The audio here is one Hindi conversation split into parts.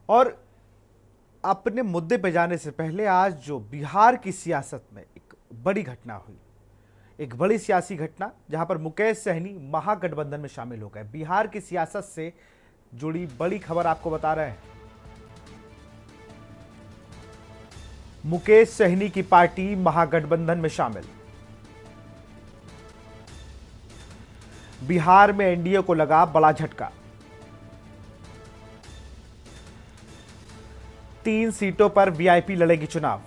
और अपने मुद्दे पे जाने से पहले आज जो बिहार की सियासत में एक बड़ी घटना हुई, एक बड़ी सियासी घटना जहां पर मुकेश सहनी महागठबंधन में शामिल हो गए। बिहार की सियासत से जुड़ी बड़ी खबर आपको बता रहे हैं। मुकेश सहनी की पार्टी महागठबंधन में शामिल। बिहार में एनडीए को लगा बड़ा झटका। 3 सीटों पर वीआईपी लड़ेगी चुनाव।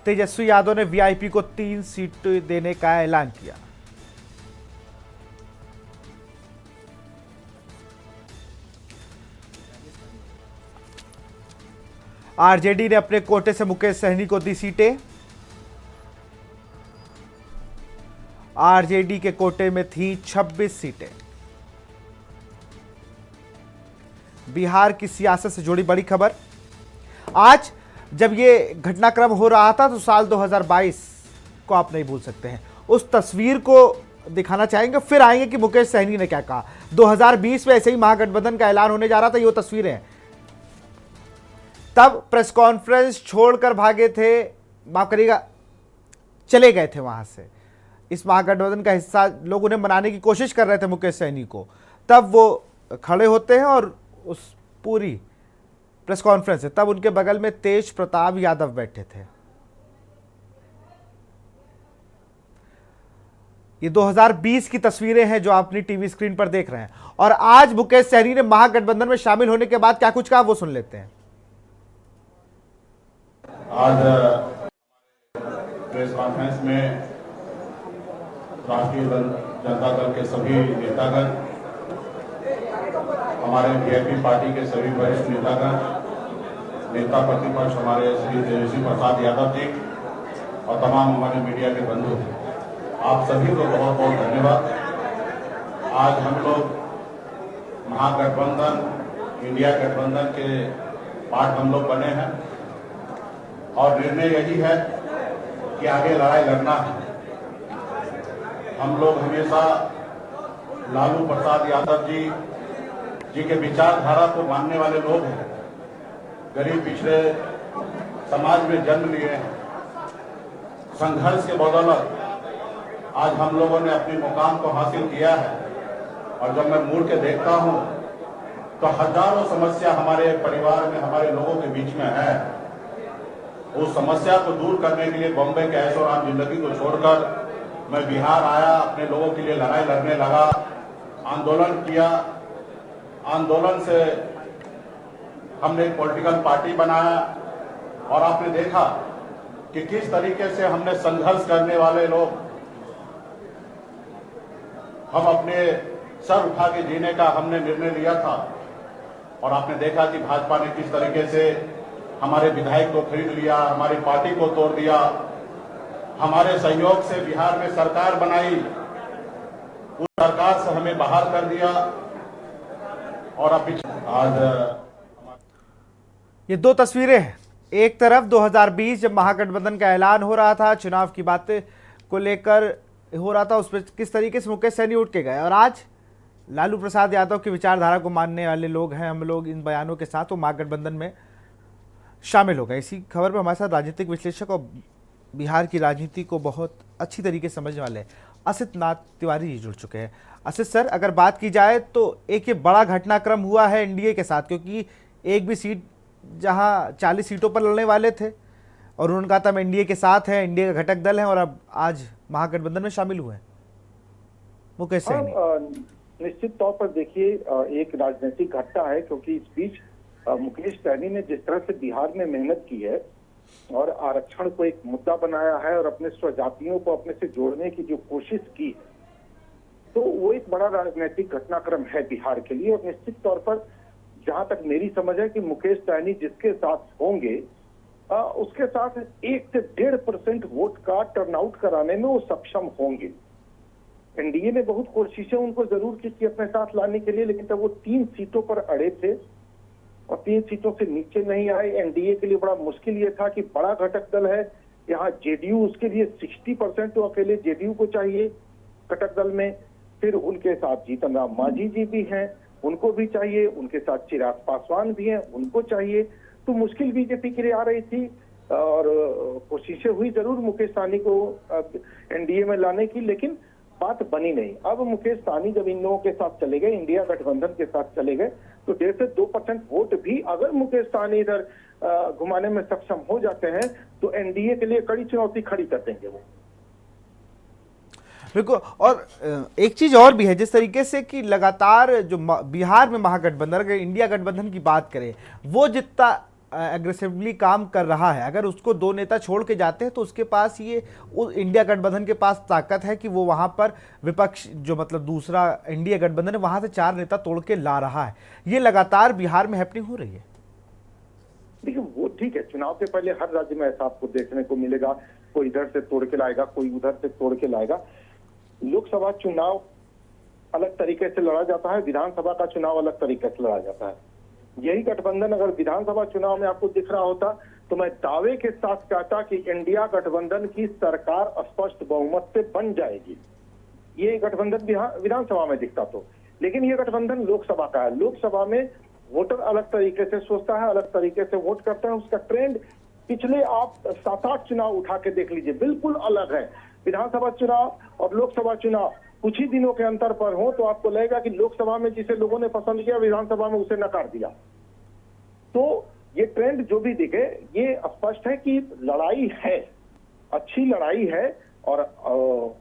तेजस्वी यादव ने वीआईपी को 3 सीटें देने का ऐलान किया। आरजेडी ने अपने कोटे से मुकेश सहनी को दी सीटें। आरजेडी के कोटे में थी 26 सीटें। बिहार की सियासत से जुड़ी बड़ी खबर। आज जब ये घटनाक्रम हो रहा था तो साल 2022 को आप नहीं भूल सकते हैं। उस तस्वीर को दिखाना चाहेंगे, फिर आएंगे कि मुकेश सहनी ने क्या कहा। 2020 में ऐसे ही महागठबंधन का ऐलान होने जा रहा था। ये तस्वीरें हैं, तब प्रेस कॉन्फ्रेंस छोड़कर भागे थे, माफ करिएगा, चले गए थे वहां से। इस महागठबंधन का हिस्सा लोग उन्हें मनाने की कोशिश कर रहे थे मुकेश सहनी को। तब वो खड़े होते हैं और उस पूरी प्रेस कॉन्फ्रेंस है, तब उनके बगल में तेज प्रताप यादव बैठे थे। ये 2020 की तस्वीरें हैं जो आप अपनी टीवी स्क्रीन पर देख रहे हैं। और आज मुकेश सहनी ने महागठबंधन में शामिल होने के बाद क्या कुछ कहा, वो सुन लेते हैं। आज प्रेस कॉन्फ्रेंस में राष्ट्रीय जनता दल के सभी नेतागण, हमारे वीआईपी पार्टी के सभी वरिष्ठ नेतागण, नेता प्रतिपक्ष हमारे श्री तेजस्वी प्रसाद यादव जी और तमाम हमारे मीडिया के बंधु, आप सभी को बहुत बहुत धन्यवाद। आज हम लोग महागठबंधन, इंडिया गठबंधन के पार्ट हम लोग बने हैं और निर्णय यही है कि आगे लड़ाई लड़ना है। हम लोग हमेशा लालू प्रसाद यादव जी के विचारधारा को मानने वाले लोग हैं। गरीब पिछड़े समाज में जन्म लिए हैं। संघर्ष के बदौलत आज हम लोगों ने अपने मुकाम को हासिल किया है। और जब मैं मुड़ के देखता हूं तो हजारों समस्या हमारे परिवार में, हमारे लोगों के बीच में है। उस समस्या को दूर करने के लिए बॉम्बे के ऐशो आराम जिंदगी को छोड़कर मैं बिहार आया, अपने लोगों के लिए लड़ाई लड़ने लगा, आंदोलन किया। आंदोलन से हमने एक पॉलिटिकल पार्टी बनाया और आपने देखा कि किस तरीके से हमने संघर्ष करने वाले लोग, हम अपने सर उठा के जीने का हमने निर्णय लिया था। और आपने देखा कि भाजपा ने किस तरीके से हमारे विधायक को खरीद लिया, हमारी पार्टी को तोड़ दिया, हमारे सहयोग से बिहार में सरकार बनाई, उस सरकार से हमें बाहर कर दिया। और अब आज ये 2 तस्वीरें हैं। एक तरफ 2020 जब महागठबंधन का ऐलान हो रहा था, चुनाव की बातें को लेकर हो रहा था, उस पर किस तरीके से मुकेश सहनी उठ के गए। और आज लालू प्रसाद यादव की विचारधारा को मानने वाले लोग हैं हम लोग, इन बयानों के साथ वो महागठबंधन में शामिल हो गए। इसी खबर पर हमारे साथ राजनीतिक विश्लेषक और बिहार की राजनीति को बहुत अच्छी तरीके से समझने वाले असित नाथ तिवारी जी जुड़ चुके हैं। असित सर, अगर बात की जाए तो एक ये बड़ा घटनाक्रम हुआ है एनडीए के साथ, क्योंकि एक भी सीट जहां 40 सीटों पर लड़ने वाले थे और उन्होंने कहा था हम एनडीए के साथ हैं, एनडीए का घटक दल है, और अब आज महागठबंधन में शामिल हुए हैं मुकेश सहनी। निश्चित तौर पर देखिए, एक राजनीतिक घटना है, क्योंकि इस बीच मुकेश सहनी ने जिस तरह से बिहार में मेहनत की है और आरक्षण को एक मुद्दा बनाया है और अपने स्वजातियों को अपने से जोड़ने की जो कोशिश की, तो वो एक बड़ा राजनीतिक घटनाक्रम है बिहार के लिए। और निश्चित तौर पर जहां तक मेरी समझ है कि मुकेश सहनी जिसके साथ होंगे, उसके साथ 1 से 1.5% वोट का टर्नआउट कराने में वो सक्षम होंगे। एनडीए ने बहुत कोशिशें उनको जरूर की अपने साथ लाने के लिए, लेकिन तब वो 3 सीटों पर अड़े थे और 3 सीटों से नीचे नहीं आए। एनडीए के लिए बड़ा मुश्किल ये था कि बड़ा घटक दल है, यहाँ जेडीयू, उसके लिए 60% तो अकेले जेडीयू को चाहिए घटक दल में। फिर उनके साथ जीतन राम मांझी जी भी हैं, उनको भी चाहिए, उनके साथ चिराग पासवान भी हैं, उनको चाहिए। तो मुश्किल बीजेपी के लिए आ रही थी और कोशिशें हुई जरूर मुकेश सहनी को एनडीए में लाने की, लेकिन बात बनी नहीं। अब मुकेश सहनी जब इन लोगों के साथ चले गए, इंडिया गठबंधन के साथ चले गए, तो 1.5 से 2% वोट भी अगर मुकेश सहनी इधर घुमाने में सक्षम हो जाते हैं तो एनडीए के लिए कड़ी चुनौती खड़ी कर देंगे वो। बिल्कुल। और एक चीज और भी है, जिस तरीके से कि लगातार जो बिहार में महागठबंधन, अगर इंडिया गठबंधन की बात करें, वो जितना एग्रेसिवली काम कर रहा है, अगर उसको 2 नेता छोड़ के जाते हैं तो उसके पास ये इंडिया गठबंधन के पास ताकत है कि वो वहां पर विपक्ष जो मतलब दूसरा इंडिया गठबंधन है वहां से 4 नेता तोड़ के ला रहा है। ये लगातार बिहार में हैपनिंग हो रही है। देखिए वो ठीक है, चुनाव से पहले हर राज्य में ऐसा आपको देखने को मिलेगा, कोई इधर से तोड़ के लाएगा, कोई उधर से तोड़ के लाएगा। लोकसभा चुनाव अलग तरीके से लड़ा जाता है, विधानसभा का चुनाव अलग तरीके से लड़ा जाता है। यही गठबंधन अगर विधानसभा चुनाव में आपको दिख रहा होता तो मैं दावे के साथ कहता कि इंडिया गठबंधन की सरकार स्पष्ट बहुमत से बन जाएगी। ये गठबंधन विधानसभा में दिखता तो, लेकिन ये गठबंधन लोकसभा का है। लोकसभा में वोटर अलग तरीके से सोचता है, अलग तरीके से वोट करता है। उसका ट्रेंड पिछले आप 7-8 चुनाव उठा के देख लीजिए, बिल्कुल अलग है। विधानसभा चुनाव और लोकसभा चुनाव कुछ ही दिनों के अंतर पर हो तो आपको लगेगा कि लोकसभा में जिसे लोगों ने पसंद किया, विधानसभा में उसे नकार दिया। तो ये ट्रेंड जो भी दिखे, ये स्पष्ट है कि लड़ाई है, अच्छी लड़ाई है। और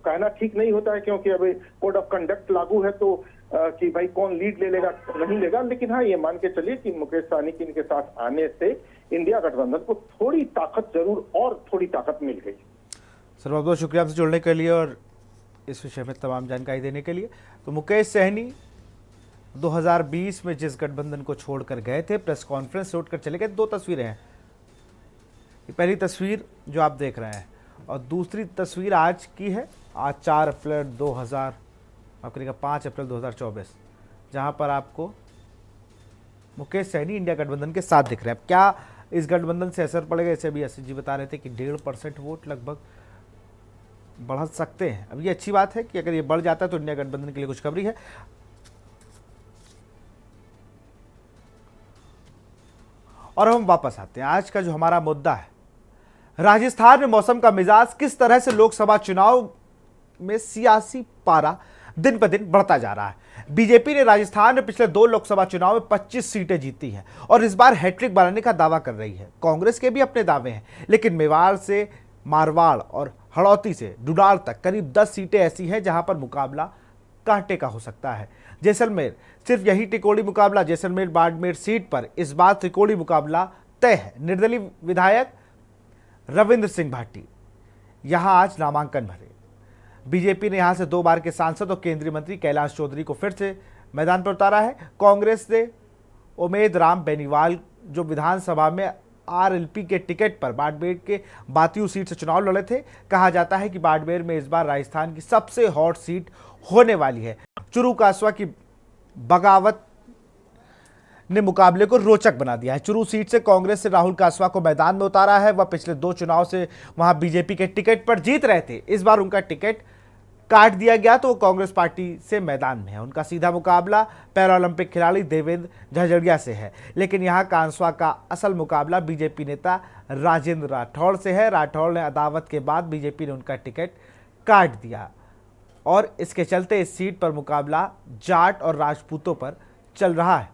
कहना ठीक नहीं होता है क्योंकि अभी कोड ऑफ कंडक्ट लागू है तो कि भाई कौन लीड ले लेगा नहीं लेगा, लेकिन हाँ ये मान के चलिए कि मुकेश सहनी के इनके साथ आने से इंडिया गठबंधन को थोड़ी ताकत जरूर और थोड़ी ताकत मिल गई। सर बहुत बहुत शुक्रिया आपसे जुड़ने के लिए और इस विषय में तमाम जानकारी देने के लिए। तो मुकेश सहनी 2020 में जिस गठबंधन को छोड़कर गए थे, प्रेस कॉन्फ्रेंस से उठकर चले गए। 2 तस्वीरें हैं, ये पहली तस्वीर जो आप देख रहे हैं और दूसरी तस्वीर आज की है, आज 4 अप्रैल 5 अप्रैल 2024, जहां पर आपको मुकेश सहनी इंडिया गठबंधन के साथ दिख रहे हैं। अब क्या इस गठबंधन से असर पड़ेगा, इसे भी असित जी बता रहे थे कि 1.5% वोट लगभग बढ़ सकते हैं। अब ये अच्छी बात है कि अगर ये बढ़ जाता है तो इंडिया गठबंधन के लिए खुशखबरी है। और हम वापस आते हैं, आज का जो हमारा मुद्दा है, राजस्थान में मौसम का मिजाज किस तरह से लोकसभा चुनाव में सियासी पारा दिन पर दिन बढ़ता जा रहा है। बीजेपी ने राजस्थान में पिछले 2 लोकसभा चुनाव में 25 सीटें जीती हैं और इस बार हैट्रिक बनाने का दावा कर रही है। कांग्रेस के भी अपने दावे हैं, लेकिन मेवाड़ से मारवाड़ और हड़ौती से डुडाल तक करीब 10 सीटें ऐसी हैं जहां पर मुकाबला कांटे का हो सकता है। जैसलमेर, सिर्फ यही त्रिकोणी मुकाबला जैसलमेर बाड़मेर सीट पर इस बार त्रिकोणी मुकाबला तय है। निर्दलीय विधायक रविंद्र सिंह भाटी यहां आज नामांकन भरे। बीजेपी ने यहां से 2 बार के सांसद और केंद्रीय मंत्री कैलाश चौधरी को फिर से मैदान पर उतारा है। कांग्रेस ने उमेद राम बेनीवाल जो विधानसभा में आरएलपी के टिकट पर बाड़मेर के बातियू सीट से चुनाव लड़े थे। कहा जाता है कि बाड़मेर में इस बार राजस्थान की सबसे हॉट सीट होने वाली है। चुरू कासवा की बगावत ने मुकाबले को रोचक बना दिया है। चुरू सीट से कांग्रेस से राहुल कासवा को मैदान में उतारा है। वह पिछले 2 चुनाव से वहां बीजेपी के टिकट पर जीत रहे थे। इस बार उनका टिकट काट दिया गया तो वो कांग्रेस पार्टी से मैदान में है। उनका सीधा मुकाबला पैरालंपिक खिलाड़ी देवेंद्र झाझड़िया से है, लेकिन यहां कांसवा का असल मुकाबला बीजेपी नेता राजेंद्र राठौड़ से है। राठौड़ ने अदावत के बाद बीजेपी ने उनका टिकट काट दिया और इसके चलते इस सीट पर मुकाबला जाट और राजपूतों पर चल रहा है।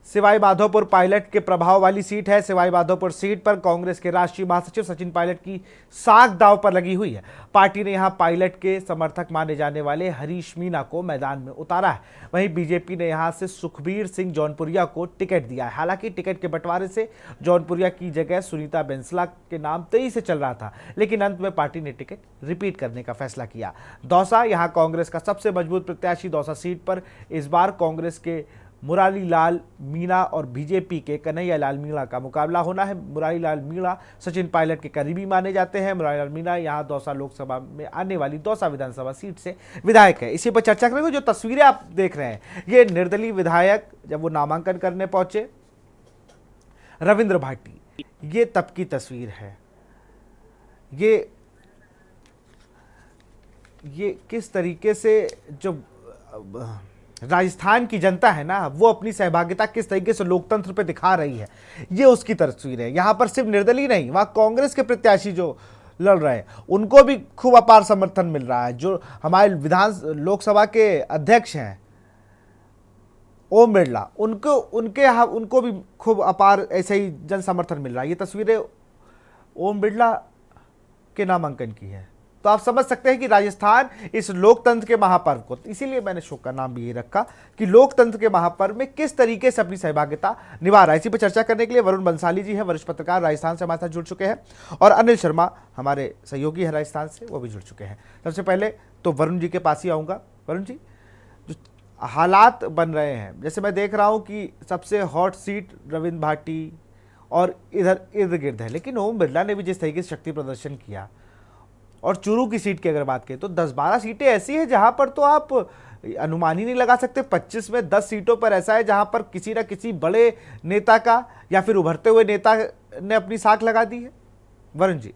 सिवाई माधोपुर पायलट के प्रभाव वाली सीट है। सिवाई माधोपुर सीट पर कांग्रेस के राष्ट्रीय महासचिव सचिन पायलट की साख दांव पर लगी हुई है। पार्टी ने यहां पायलट के समर्थक माने जाने वाले हरीश मीना को मैदान में उतारा है। वहीं बीजेपी ने यहां से सुखबीर सिंह जौनपुरिया को टिकट दिया है। हालांकि टिकट के बंटवारे से जौनपुरिया की जगह सुनीता बेंसला के नाम तेजी से चल रहा था, लेकिन अंत में पार्टी ने टिकट रिपीट करने का फैसला किया। दौसा, यहां कांग्रेस का सबसे मजबूत प्रत्याशी दौसा सीट पर इस बार कांग्रेस के मुरारी लाल मीणा और बीजेपी के कन्हैया लाल मीणा का मुकाबला होना है। मुरारी लाल मीणा सचिन पायलट के करीबी माने जाते हैं। मुरारी लाल मीणा यहां दौसा लोकसभा में आने वाली दौसा विधानसभा सीट से विधायक है। इसी पर चर्चा करेंगे। जो तस्वीरें आप देख रहे हैं, ये निर्दलीय विधायक जब वो नामांकन करने पहुंचे, रविंद्र भाटी, ये तब की तस्वीर है। ये किस तरीके से जो राजस्थान की जनता है ना, वो अपनी सहभागिता किस तरीके से लोकतंत्र पे दिखा रही है, ये उसकी तस्वीर है। यहाँ पर सिर्फ निर्दलीय नहीं, वहाँ कांग्रेस के प्रत्याशी जो लड़ रहे हैं उनको भी खूब अपार समर्थन मिल रहा है। जो हमारे लोकसभा के अध्यक्ष हैं ओम बिरला, उनको भी खूब अपार ऐसे ही जन समर्थन मिल रहा है। ये तस्वीरें ओम बिरला के नामांकन की है। तो आप समझ सकते हैं कि राजस्थान इस लोकतंत्र के महापर्व को, इसीलिए मैंने शो का नाम भी ये रखा कि लोकतंत्र के महापर्व में किस तरीके से अपनी सहभागिता निभा रहा है। इसी पर चर्चा करने के लिए वरुण बंसाली जी हैं, वरिष्ठ पत्रकार, राजस्थान से हमारे साथ जुड़ चुके हैं, और अनिल शर्मा हमारे सहयोगी हैं राजस्थान से, वो भी जुड़ चुके हैं। सबसे पहले तो वरुण जी के पास ही आऊँगा। वरुण जी, जो हालात बन रहे हैं, जैसे मैं देख रहा हूँ कि सबसे हॉट सीट रविंद्र भाटी और इधर इर्द गिर्द है, लेकिन ओम बिरला ने भी जिस तरीके से शक्ति प्रदर्शन किया, और चूरू की सीट की अगर बात करें तो 10-12 सीटें ऐसी हैं जहां पर तो आप अनुमान ही नहीं लगा सकते। 25 में 10 सीटों पर ऐसा है जहां पर किसी न किसी बड़े नेता का या फिर उभरते हुए नेता ने अपनी साख लगा दी है। वरुण जी,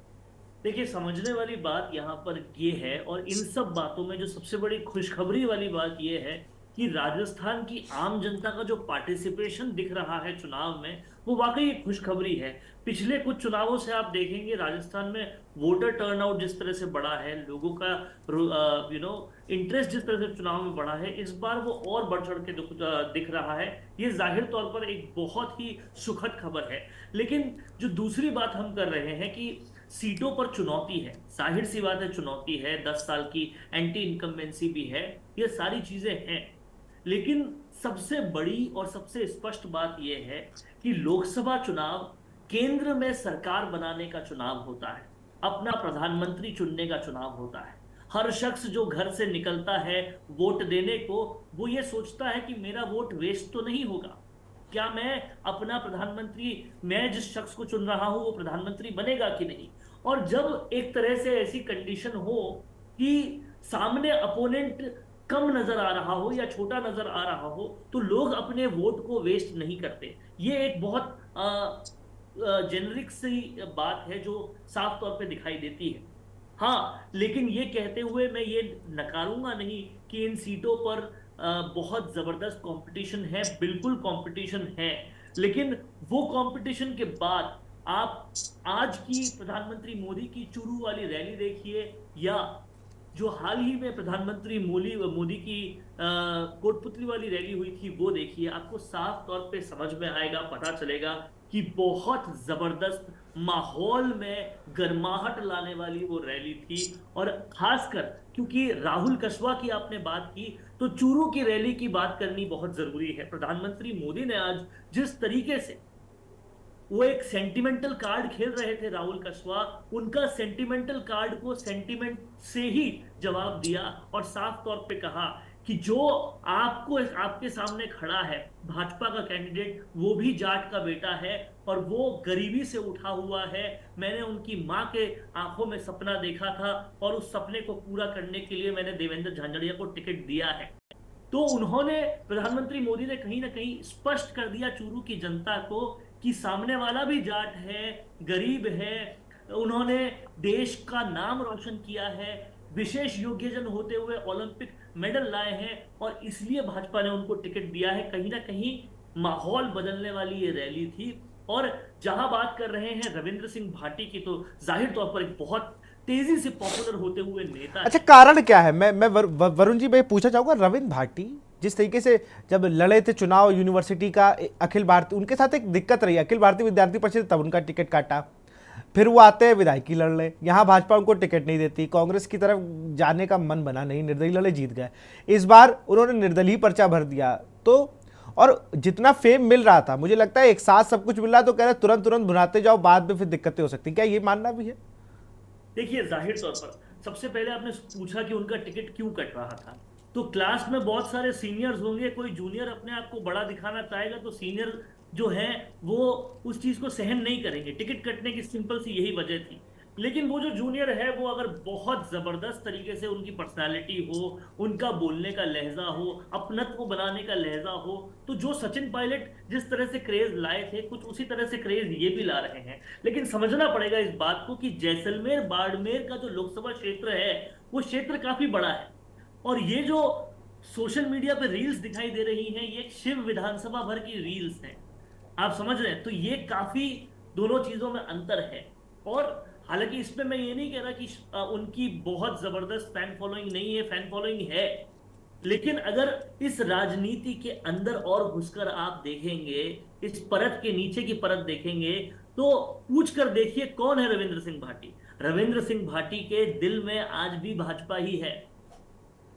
देखिए, समझने वाली बात यहाँ पर ये है, और इन सब बातों में जो सबसे बड़ी खुशखबरी वाली बात ये है कि राजस्थान की आम जनता का जो पार्टिसिपेशन दिख रहा है चुनाव में, वो वाकई एक खुशखबरी है। पिछले कुछ चुनावों से आप देखेंगे राजस्थान में वोटर टर्नआउट जिस तरह से बढ़ा है, लोगों का इंटरेस्ट जिस तरह से चुनाव में बढ़ा है, इस बार वो और बढ़ चढ़ के दिख रहा है। ये जाहिर तौर पर एक बहुत ही सुखद खबर है। लेकिन जो दूसरी बात हम कर रहे हैं कि सीटों पर चुनौती है, जाहिर सी बात है चुनौती है, 10 साल की एंटी इनकम्बेंसी भी है, ये सारी चीजें हैं। लेकिन सबसे बड़ी और सबसे स्पष्ट बात यह है कि लोकसभा चुनाव केंद्र में सरकार बनाने का चुनाव होता है, अपना प्रधानमंत्री चुनने का चुनाव होता है। हर शख्स जो घर से निकलता है वोट देने को, वो ये सोचता है कि मेरा वोट वेस्ट तो नहीं होगा, क्या मैं अपना प्रधानमंत्री, मैं जिस शख्स को चुन रहा हूं वो प्रधानमंत्री बनेगा कि नहीं। और जब एक तरह से ऐसी कंडीशन हो कि सामने अपोनेंट कम नजर आ रहा हो या छोटा नजर आ रहा हो, तो लोग अपने वोट को वेस्ट नहीं करते। ये एक बहुत जेनरिक सी बात है जो साफ तौर पे दिखाई देती है। हाँ, लेकिन ये कहते हुए मैं ये नकारूंगा नहीं कि इन सीटों पर बहुत जबरदस्त कंपटीशन है, बिल्कुल कंपटीशन है। लेकिन वो कंपटीशन के बाद आप आज की प्रधानमंत्री मोदी की चूरू वाली रैली देखिए, या जो हाल ही में प्रधानमंत्री मोदी की कोटपुतली वाली रैली हुई थी वो देखिए, आपको साफ तौर पे समझ में आएगा, पता चलेगा कि बहुत जबरदस्त माहौल में गर्माहट लाने वाली वो रैली थी। और खासकर क्योंकि राहुल कस्वा की आपने बात की, तो चूरू की रैली की बात करनी बहुत जरूरी है। प्रधानमंत्री मोदी ने आज जिस तरीके से वो एक सेंटिमेंटल कार्ड खेल रहे थे राहुल कस्वा, उनका सेंटिमेंटल कार्ड को सेंटिमेंट से ही जवाब दिया और साफ तौर पे कहा कि जो आपके सामने खड़ा है भाजपा का कैंडिडेट, वो भी जाट का बेटा है और वो गरीबी से उठा हुआ है। मैंने उनकी माँ के आंखों में सपना देखा था और उस सपने को पूरा करने के लिए मैंने देवेंद्र झांझड़िया को टिकट दिया है। तो उन्होंने, प्रधानमंत्री मोदी ने कहीं ना कहीं स्पष्ट कर दिया चूरू की जनता को कि सामने वाला भी जाट है, गरीब है, उन्होंने देश का नाम रोशन किया है, विशेष योग्यजन होते हुए ओलंपिक मेडल लाए हैं, और इसलिए भाजपा ने उनको टिकट दिया है। कहीं ना कहीं माहौल बदलने वाली ये रैली थी। और जहां बात कर रहे हैं रविंद्र सिंह भाटी की, तो जाहिर तौर पर एक बहुत तेजी से पॉपुलर होते हुए नेता। अच्छा, कारण क्या है? मैं वरुण जी, मैं पूछना चाहूंगा, रविंद्र भाटी जिस तरीके से जब लड़े थे चुनाव यूनिवर्सिटी का, अखिल भारतीय, उनके साथ एक दिक्कत रही, अखिल भारतीय विद्यार्थी परिषद तब उनका टिकट काटा, फिर वो आते हैं विधायकी लड़ ले, यहाँ भाजपा उनको टिकट नहीं देती, कांग्रेस की तरफ जाने का मन बना नहीं, निर्दलीय लड़े, जीत गए। इस बार उन्होंने निर्दलीय पर्चा भर दिया, तो और जितना फेम मिल रहा था, मुझे लगता है एक साथ सब कुछ मिल रहा, तो कह रहे तुरंत तुरंत भुनाते जाओ, बाद में फिर दिक्कतें हो सकती। क्या ये मानना भी है? देखिए, जाहिर तौर पर सबसे पहले आपने पूछा कि उनका टिकट क्यों कट रहा था, तो क्लास में बहुत सारे सीनियर्स होंगे, कोई जूनियर अपने आप को बड़ा दिखाना चाहेगा तो सीनियर जो है वो उस चीज को सहन नहीं करेंगे। टिकट कटने की सिंपल सी यही वजह थी। लेकिन वो जो जूनियर है, वो अगर बहुत जबरदस्त तरीके से उनकी पर्सनालिटी हो, उनका बोलने का लहजा हो, अपनत्व बनाने का लहजा हो, तो जो सचिन पायलट जिस तरह से क्रेज लाए थे, कुछ उसी तरह से क्रेज ये भी ला रहे हैं। लेकिन समझना पड़ेगा इस बात को कि जैसलमेर बाड़मेर का जो लोकसभा क्षेत्र है, वो क्षेत्र काफी बड़ा है, और ये जो सोशल मीडिया पे रील्स दिखाई दे रही हैं, ये शिव विधानसभा भर की रील्स हैं। आप समझ रहे हैं? तो ये काफी दोनों चीजों में अंतर है। और हालांकि इसमें मैं ये नहीं कह रहा कि उनकी बहुत जबरदस्त फैन फॉलोइंग नहीं है, फैन फॉलोइंग है। लेकिन अगर इस राजनीति के अंदर और घुसकर आप देखेंगे, इस परत के नीचे की परत देखेंगे, तो पूछ कर देखिए कौन है रविंद्र सिंह भाटी। रविंद्र सिंह भाटी के दिल में आज भी भाजपा ही है।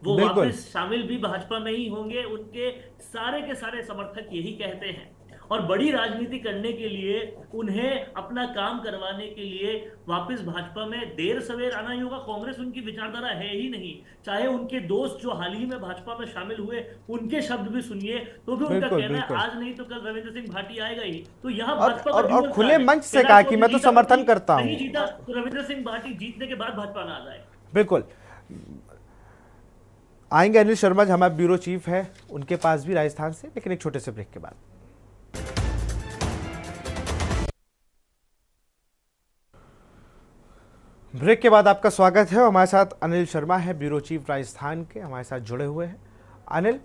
वो बिल्कुल। वापस शामिल भी भाजपा में ही होंगे, उनके सारे के सारे समर्थक यही कहते हैं। और बड़ी राजनीति करने के लिए, उन्हें अपना काम करवाने के लिए वापस भाजपा में देर सवेर आना ही होगा। कांग्रेस उनकी विचारधारा है ही नहीं। चाहे उनके दोस्त जो हाल ही में भाजपा में शामिल हुए, उनके शब्द भी सुनिए, तो भी उनका बिल्कुल कहना है बिल्कुल। आज नहीं तो कल रविंद्र सिंह भाटी आएगा ही। तो यहाँ और भाजपा का और ड्यूअल खुले कार्ड है। मंच से कैलाश कहा कि चौधरी मैं तो जीता समर्थन करता नहीं हूं। जीता तो रविंद्र सिंह भाटी जीतने के बाद भाजपा में आ जाए। बिल्कुल आएंगे अनिल शर्मा जी, हमारे ब्यूरो चीफ है, उनके पास भी राजस्थान से, लेकिन एक छोटे से ब्रेक के बाद। ब्रेक के बाद आपका स्वागत है। हमारे साथ अनिल शर्मा है, ब्यूरो चीफ राजस्थान के, हमारे साथ जुड़े हुए हैं। अनिल,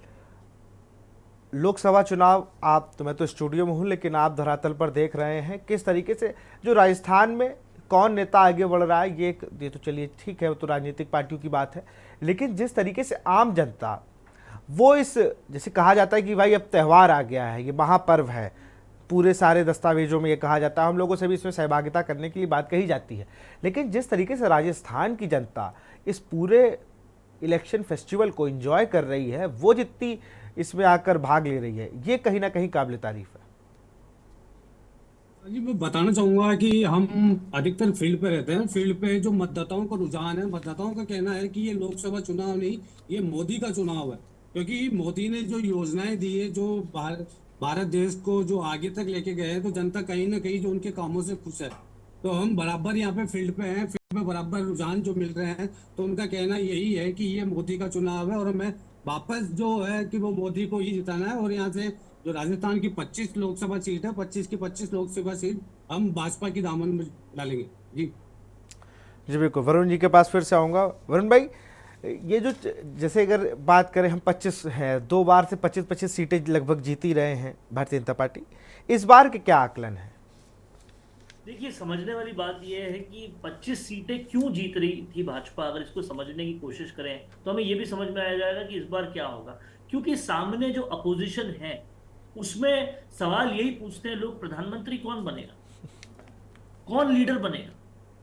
लोकसभा चुनाव, आप तो, मैं तो स्टूडियो में हूं, लेकिन आप धरातल पर देख रहे हैं किस तरीके से जो राजस्थान में कौन नेता आगे बढ़ रहा है। ये तो चलिए ठीक है, वो तो राजनीतिक पार्टियों की बात है, लेकिन जिस तरीके से आम जनता वो इस, जैसे कहा जाता है कि भाई अब त्यौहार आ गया है, ये महापर्व है, पूरे सारे दस्तावेजों में ये कहा जाता है, हम लोगों से भी इसमें सहभागिता करने के लिए बात कही जाती है, लेकिन जिस तरीके से राजस्थान की जनता इस पूरे इलेक्शन फेस्टिवल को एंजॉय कर रही है, वो जितनी इसमें आकर भाग ले रही है, ये कहीं ना कहीं काबिल तारीफ है। जी, मैं बताना चाहूंगा कि हम अधिकतर फील्ड पे रहते हैं। फील्ड पे जो मतदाताओं का रुझान है, मतदाताओं का कहना है कि ये लोकसभा चुनाव नहीं, ये मोदी का चुनाव है। क्योंकि मोदी ने जो योजनाएं दी है, जो भारत देश को जो आगे तक लेके गए हैं, तो जनता कहीं ना कहीं जो उनके कामों से खुश है। तो हम बराबर यहाँ पे फील्ड पे हैं, फील्ड पे बराबर रुझान जो मिल रहे हैं, तो उनका कहना यही है कि ये मोदी का चुनाव है और हमें वापस जो है कि वो मोदी को ही जिताना है। और यहाँ से जो राजस्थान की 25 लोकसभा सीट है, 25 की 25 लोकसभा सीट हम भाजपा की दामन में डालेंगे। जी जी बिल्कुल। वरुण जी के पास फिर से आऊँगा। वरुण भाई, ये जो, जैसे अगर बात करें, हम 25 हैं, 2 बार से 25-25 सीटें लगभग जीती रहे हैं भारतीय जनता पार्टी, इस बार के क्या आकलन है? देखिए, समझने वाली बात यह है कि 25 सीटें क्यों जीत रही थी भाजपा। अगर इसको समझने की कोशिश करें तो हमें यह भी समझ में आ जाएगा कि इस बार क्या होगा। क्योंकि सामने जो अपोजिशन है, उसमें सवाल यही पूछते हैं लोग, प्रधानमंत्री कौन बनेगा, कौन लीडर बनेगा,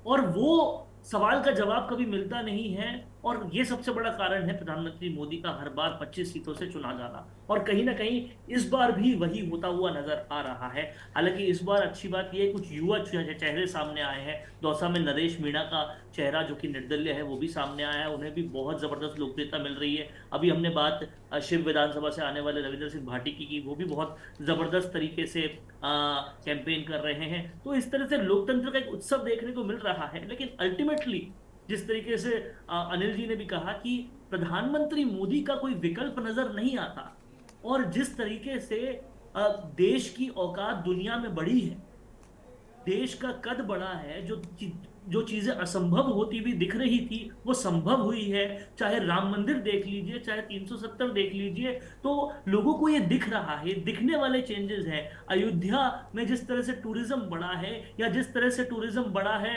और वो सवाल का जवाब कभी मिलता नहीं है। और ये सबसे बड़ा कारण है प्रधानमंत्री मोदी का हर बार 25 सीटों से चुना जाना। और कहीं ना कहीं इस बार भी वही होता हुआ नजर आ रहा है। हालांकि इस बार अच्छी बात यह है, कुछ युवा चेहरे सामने आए हैं। दौसा में नरेश मीणा का चेहरा, जो कि निर्दलीय है, वो भी सामने आया है, उन्हें भी बहुत जबरदस्त लोकप्रियता मिल रही है। अभी हमने बात शिव विधानसभा से आने वाले रविंद्र सिंह भाटी की, वो भी बहुत जबरदस्त तरीके से कैंपेन कर रहे हैं। तो इस तरह से लोकतंत्र का एक उत्सव देखने को मिल रहा है। लेकिन अल्टीमेटली जिस तरीके से अनिल जी ने भी कहा कि प्रधानमंत्री मोदी का कोई विकल्प नजर नहीं आता, और जिस तरीके से देश की औकात दुनिया में बढ़ी है, देश का कद बढ़ा है, जो चीजें असंभव होती हुई दिख रही थी वो संभव हुई है। चाहे राम मंदिर देख लीजिए, चाहे 370 देख लीजिए, तो लोगों को ये दिख रहा है, दिखने वाले चेंजेस हैं। अयोध्या में जिस तरह से टूरिज्म बढ़ा है, या जिस तरह से टूरिज्म बढ़ा है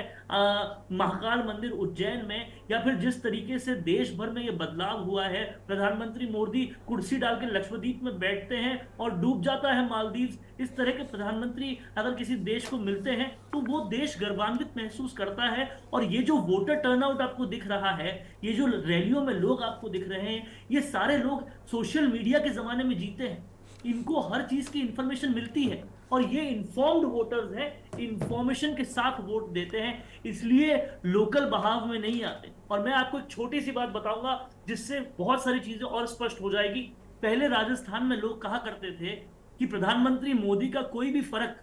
महाकाल मंदिर उज्जैन में, या फिर जिस तरीके से देश भर में ये बदलाव हुआ है, प्रधानमंत्री मोदी कुर्सी डाल के लक्षद्वीप में बैठते हैं और डूब जाता है मालदीव। इस तरह के प्रधानमंत्री अगर किसी देश को मिलते हैं तो वो देश गर्वान्वित महसूस करता है। और ये जो वोटर टर्नआउट आपको दिख रहा है, ये जो रैलियों में लोग आपको दिख रहे हैं, ये सारे लोग सोशल मीडिया के जमाने में जीते हैं। इनको हर चीज की इंफॉर्मेशन मिलती है, और ये इन्फॉर्म्ड वोटर्स हैं, इंफॉर्मेशन के साथ वोट देते हैं, इसलिए लोकल बहाव में नहीं आते। और मैं आपको एक छोटी सी बात बताऊंगा जिससे बहुत सारी चीजें और स्पष्ट हो जाएगी। पहले राजस्थान में लोग कहा करते थे कि प्रधानमंत्री मोदी का कोई भी फर्क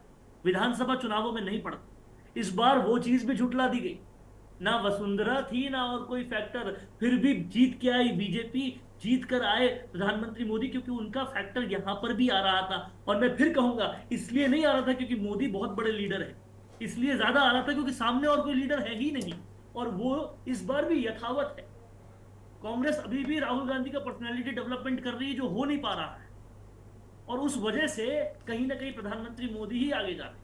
विधानसभा चुनावों में नहीं पड़ता। इस बार वो चीज भी झुठला दी गई, ना वसुंधरा थी ना और कोई फैक्टर, फिर भी जीत के आई बीजेपी, जीत कर आए प्रधानमंत्री मोदी, क्योंकि उनका फैक्टर यहां पर भी आ रहा था। और मैं फिर कहूंगा, इसलिए नहीं आ रहा था क्योंकि मोदी बहुत बड़े लीडर है, इसलिए ज्यादा आ रहा था क्योंकि सामने और कोई लीडर है ही नहीं, और वो इस बार भी यथावत है। कांग्रेस अभी भी राहुल गांधी का पर्सनालिटी डेवलपमेंट कर रही है जो हो नहीं पा रहा है, और उस वजह से कहीं ना कहीं प्रधानमंत्री मोदी ही आगे जा रहे हैं।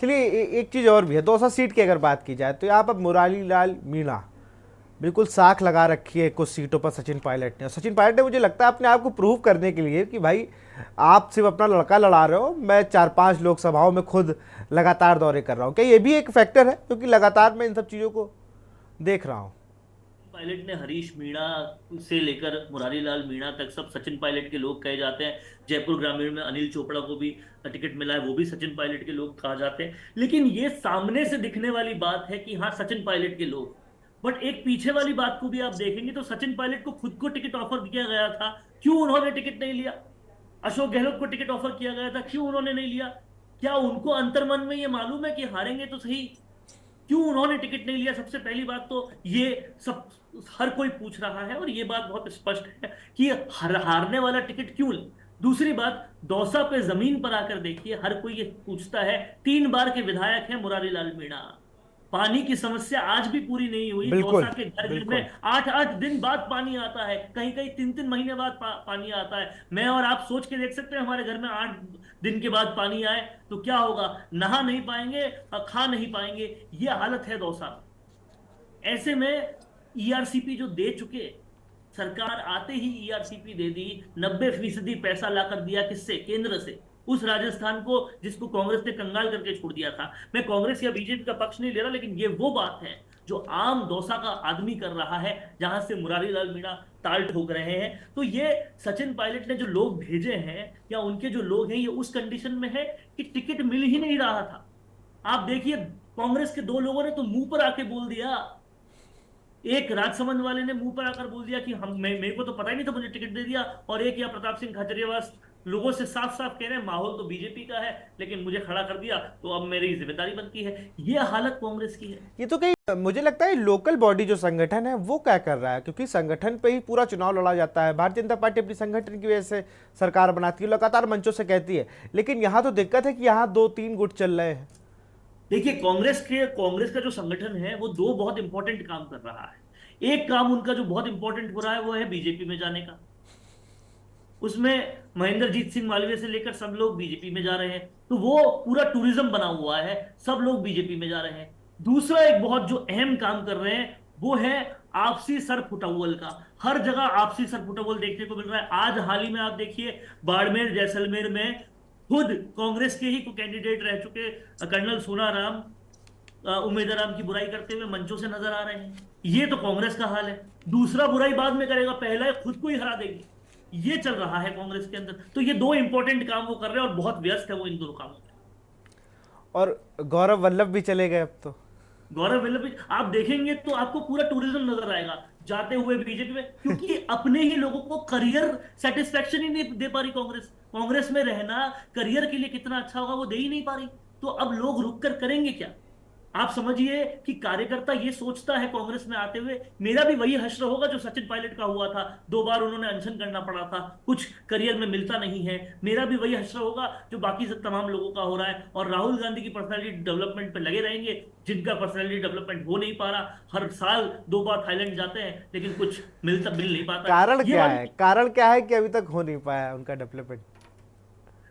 चलिए एक चीज़ और भी है, दौसा सीट की अगर बात की जाए तो यहाँ पर मुरारी लाल मीणा बिल्कुल साख लगा रखी है कुछ सीटों पर सचिन पायलट ने। और सचिन पायलट ने मुझे लगता है अपने आप को प्रूव करने के लिए कि भाई आप सिर्फ अपना लड़का लड़ा रहे हो, मैं 4-5 लोकसभाओं में खुद लगातार दौरे कर रहा हूँ। क्या ये भी एक फैक्टर है, क्योंकि लगातार मैं इन सब चीज़ों को देख रहा हूँ। पायलट ने हरीश मीणा से लेकर मुरारी लाल मीणा तक सब सचिन पायलट के लोग कहे जाते हैं। जयपुर ग्रामीण में अनिल चोपड़ा को भी टिकट मिला है, वो भी सचिन पायलट के लोग कहा जाते हैं। लेकिन ये सामने से दिखने वाली बात है कि हाँ सचिन पायलट के लोग, बट एक पीछे वाली बात को भी आप देखेंगे तो सचिन पायलट को खुद को टिकट ऑफर किया गया था, क्यों उन्होंने टिकट नहीं लिया? अशोक गहलोत को टिकट ऑफर किया गया था, क्यों उन्होंने नहीं लिया? क्या उनको अंतर्मन में ये मालूम है कि हारेंगे तो सही, क्यों उन्होंने टिकट नहीं लिया? सबसे पहली बात तो ये सब हर कोई पूछ रहा है और ये बात बहुत स्पष्ट है कि हारने वाला टिकट क्यों ले। दूसरी बात, दौसा पे जमीन पर आकर देखिए, हर कोई ये पूछता है, 3 बार के विधायक हैं मुरारी लाल मीणा, पानी की समस्या आज भी पूरी नहीं हुई। बिल्कुल, दौसा के घर घर बिल्कुल। में 8-8 दिन बाद पानी आता है, कहीं कहीं 3-3 महीने बाद पानी आता है। मैं और आप सोच के देख सकते हैं, हमारे घर में 8 दिन के बाद पानी आए तो क्या होगा? नहा नहीं पाएंगे, खा नहीं पाएंगे, ये हालत है दौसा में। ऐसे में ईआरसीपी जो दे चुके, सरकार आते ही ईआरसीपी दे दी, 90% पैसा लाकर दिया, किससे? केंद्र से। उस राजस्थान को जिसको कांग्रेस ने कंगाल करके छोड़ दिया था। मैं कांग्रेस या बीजेपी का पक्ष नहीं ले रहा, लेकिन ये वो बात है जो आम दौसा का आदमी कर रहा है, जहां से मुरारी लाल मीणा ताल ठोक रहे हैं। तो ये सचिन पायलट ने जो लोग भेजे हैं या उनके जो लोग हैं, ये उस कंडीशन में है कि टिकट मिल ही नहीं रहा था। आप देखिए, कांग्रेस के 2 लोगों ने तो मुंह पर आके बोल दिया। एक राजसमंद वाले ने मुंह पर आकर बोल दिया कि हम मेरे को तो पता ही नहीं था, मुझे टिकट दे दिया। और एक या प्रताप सिंह खाचरियावास लोगों से साफ साफ कह रहे हैं, माहौल तो बीजेपी का है लेकिन मुझे खड़ा कर दिया तो अब मेरी जिम्मेदारी बनती है। ये हालत कांग्रेस की है। ये तो कहीं मुझे लगता है लोकल बॉडी जो संगठन है वो क्या कर रहा है, क्योंकि संगठन पे ही पूरा चुनाव लड़ा जाता है। भारतीय जनता पार्टी अपनी संगठन की वजह से सरकार बनाती है, लगातार मंचों से कहती है, लेकिन यहाँ तो दिक्कत है कि यहाँ 2-3 गुट चल रहे हैं। देखिए, कांग्रेस का जो संगठन है वो 2 बहुत इंपॉर्टेंट काम कर रहा है। एक काम उनका जो बहुत इंपॉर्टेंट हो रहा है वो है बीजेपी में जाने का। उसमें महेंद्रजीत सिंह मालवीय से लेकर सब लोग बीजेपी में जा रहे हैं, तो वो पूरा टूरिज्म बना हुआ है, सब लोग बीजेपी में जा रहे हैं। दूसरा एक बहुत जो अहम काम कर रहे हैं वो है आपसी सर फुटअव्वल का। हर जगह आपसी सर फुटअव्वल देखने को मिल रहा है। आज हाल ही में आप देखिए, बाड़मेर जैसलमेर में खुद कांग्रेस के ही कैंडिडेट रह चुके कर्नल सोनाराम उम्मीदराम की बुराई करते हुए मंचों से नजर आ रहे हैं। ये तो कांग्रेस का हाल है। दूसरा बुराई बाद में करेगा, पहला खुद को ही हरा देगी। ये चल रहा है कांग्रेस के अंदर। तो ये 2 इंपॉर्टेंट काम वो कर रहे हैं और बहुत व्यस्त है वो इन दोनों कामों में। और गौरव वल्लभ भी चले गए अब तो। गौरव वल्लभ आप देखेंगे तो आपको पूरा टूरिज्म नजर आएगा जाते हुए बीजेपी में, क्योंकि अपने ही लोगों को करियर सेटिस्फेक्शन ही नहीं दे पा रही कांग्रेस। कांग्रेस में रहना करियर के लिए कितना अच्छा होगा वो दे ही नहीं पा रही, तो अब लोग रुक कर करेंगे क्या? आप समझिए कि कार्यकर्ता ये सोचता है कांग्रेस में आते हुए, मेरा भी वही हश्र होगा जो सचिन पायलट का हुआ था। 2 बार उन्होंने अनशन करना पड़ा था, कुछ करियर में मिलता नहीं है। मेरा भी वही हश्र होगा जो बाकी तमाम लोगों का हो रहा है। और राहुल गांधी की पर्सनैलिटी डेवलपमेंट पे लगे रहेंगे, जिनका पर्सनैलिटी डेवलपमेंट हो नहीं पा रहा। हर साल 2 बार थाईलैंड जाते हैं लेकिन कुछ मिल नहीं पाता। कारण क्या है, कारण क्या है कि अभी तक हो नहीं पाया उनका डेवलपमेंट?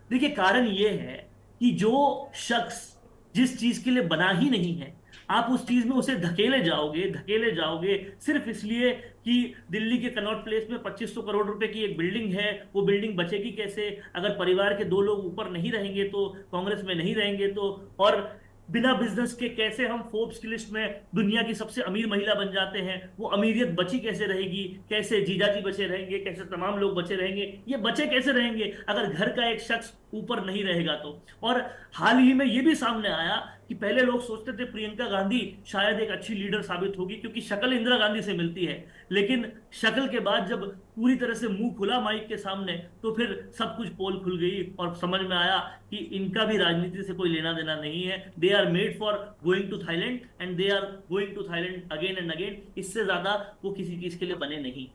देखिए, कारण ये है कि जो शख्स जिस चीज के लिए बना ही नहीं है, आप उस चीज में उसे धकेले जाओगे सिर्फ इसलिए कि दिल्ली के कनॉट प्लेस में 2500 करोड़ रुपए की एक बिल्डिंग है, वो बिल्डिंग बचेगी कैसे? अगर परिवार के 2 लोग ऊपर नहीं रहेंगे तो, कांग्रेस में नहीं रहेंगे तो, और बिना बिजनेस के कैसे हम फोर्ब्स की लिस्ट में दुनिया की सबसे अमीर महिला बन जाते हैं? वो अमीरियत बची कैसे रहेगी? कैसे जीजाजी बचे रहेंगे? कैसे तमाम लोग बचे रहेंगे? ये बचे कैसे रहेंगे अगर घर का एक शख्स ऊपर नहीं रहेगा तो? और हाल ही में ये भी सामने आया कि पहले लोग सोचते थे प्रियंका गांधी शायद एक अच्छी लीडर साबित होगी क्योंकि शक्ल इंदिरा गांधी से मिलती है, लेकिन शक्ल के बाद जब पूरी तरह से मुंह खुला माइक के सामने तो फिर सब कुछ पोल खुल गई और समझ में आया कि इनका भी राजनीति से कोई लेना देना नहीं है। They are made for going to Thailand and they are going to Thailand again and again. इससे ज्यादा वो किसी चीज के लिए बने नहीं।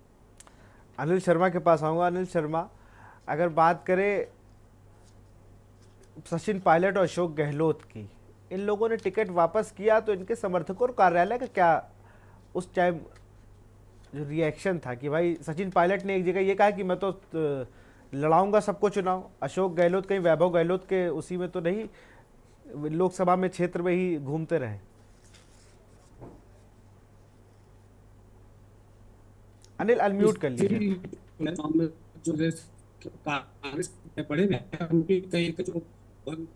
अनिल शर्मा के पास आऊँगा। अनिल शर्मा, अगर बात करें सचिन पायलट और अशोक गहलोत की, इन लोगों ने टिकट वापस किया तो इनके समर्थकों और कार्यालय का क्या उस टाइम जो रिएक्शन था कि भाई सचिन पायलट ने एक जगह ये कहा कि मैं तो लड़ाऊंगा सबको चुनाव, अशोक गहलोत कहीं वैभव गहलोत के उसी में तो नहीं, लोकसभा में क्षेत्र में ही घूमते रहे। अनिल अनम्यूट कर लीजिए। जो कांग्रेस में पड़े हैं उनके कई जो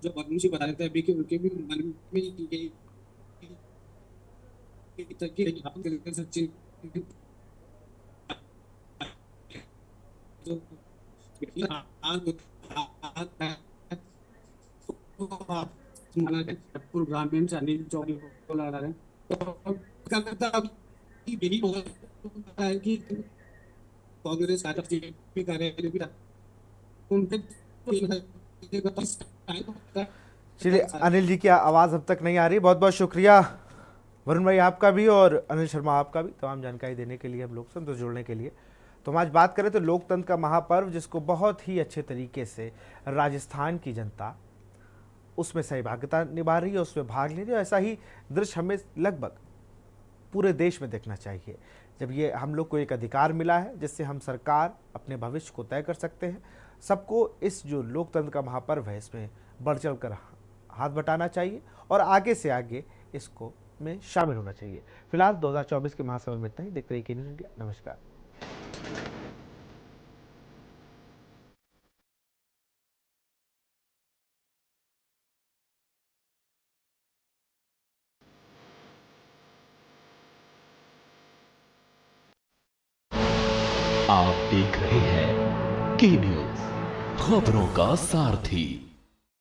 बदमाशी बता रहे थे अभी कि उनके भी मन में यही सचिन जो जयपुर ग्रामीण से अनिल चौधरी को लड़ा रहे हैं, तो क्या लगता है कि यही होता है कि कांग्रेस भी कर रहे हैं उनके चलिए, अनिल जी की आवाज़ अब तक नहीं आ रही। बहुत बहुत शुक्रिया वरुण भाई आपका भी और अनिल शर्मा आपका भी तमाम जानकारी देने के लिए, हम लोग से जुड़ने के लिए। तो हम आज बात करें तो लोकतंत्र का महापर्व जिसको बहुत ही अच्छे तरीके से राजस्थान की जनता उसमें सहभागिता निभा रही है, उसमें भाग ले रही है। ऐसा ही दृश्य हमें लगभग पूरे देश में देखना चाहिए, जब ये हम लोग को एक अधिकार मिला है जिससे हम सरकार अपने भविष्य को तय कर सकते हैं। सबको इस जो लोकतंत्र का महापर्व है इसमें बढ़ चढ़ कर हाथ बटाना चाहिए और आगे से आगे इसको में शामिल होना चाहिए। फिलहाल 2024 के महासमर में इतना ही। देखते रहिए न्यूज़ इंडिया। नमस्कार। आप देख रहे हैं के न्यूज़, खबरों का सारथी।